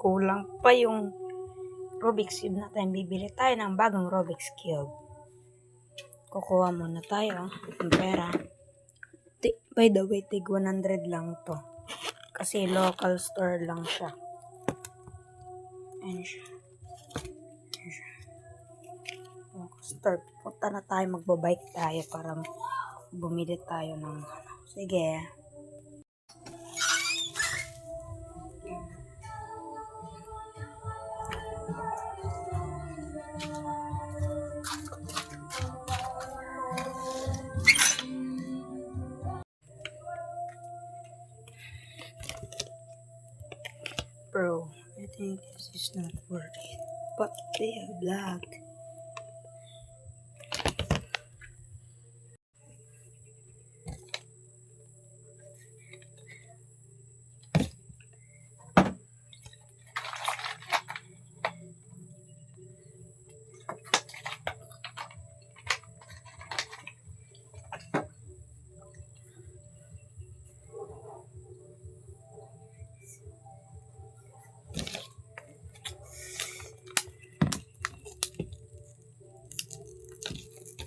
kulang pa yung Rubik's Cube natin. Bibili tayo ng bagong Rubik's Cube. Kukuha muna tayo ng pera. By the way, tig 100 lang to. Kasi local store lang siya. Ayan siya. Local store. Punta na tayo, magbabike tayo para bumili tayo ng sige. Bro, I think this is not worth it. But they have black.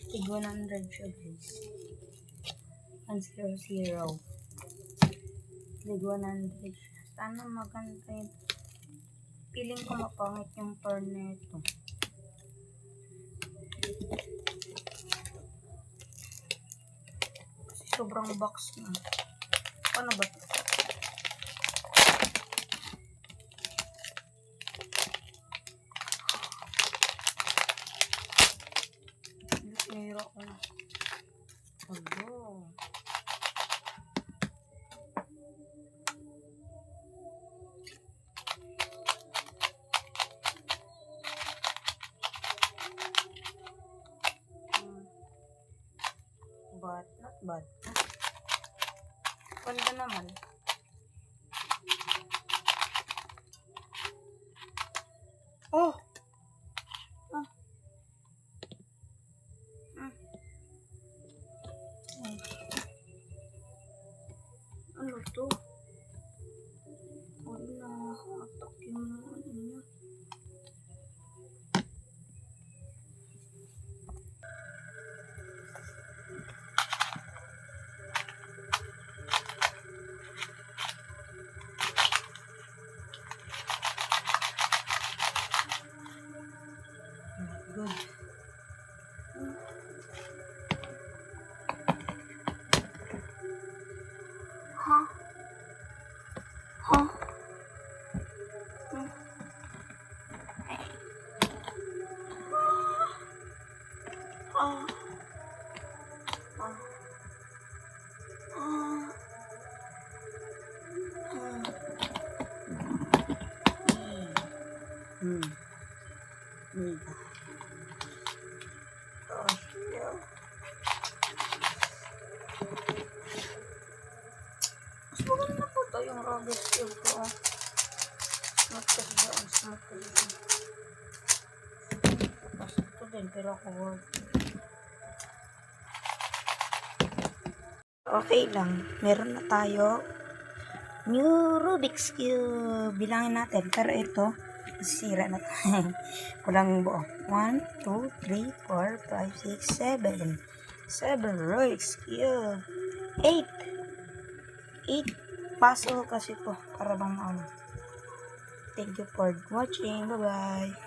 Tig 100 siya, guys. 100. Tig 100 siya. Sana maganda yun. Feeling ko mapangit yung turn nito. Kasi sobrang box na. Ano ba ito? Nahira ko na. Hello. But not bad. Ganda naman. Oh! Ano to? Wala. Hatak yung ano niya. Good. Huh? Huh? Mas maganda po ito yung Rubik's Cube ko. Smooth kasi dyan. Smooth kasi dyan. Tapos ito din, pero ako work. Okay lang. Meron na tayo new Rubik's Cube. Bilangin natin. Pero ito, sira na tayo. Kulang buo. 1, 2, 3, 4, 5, 6, 7. 7 Rubik's Cube. 8 puzzle kasi to para bang ano. Thank you for watching. Bye bye.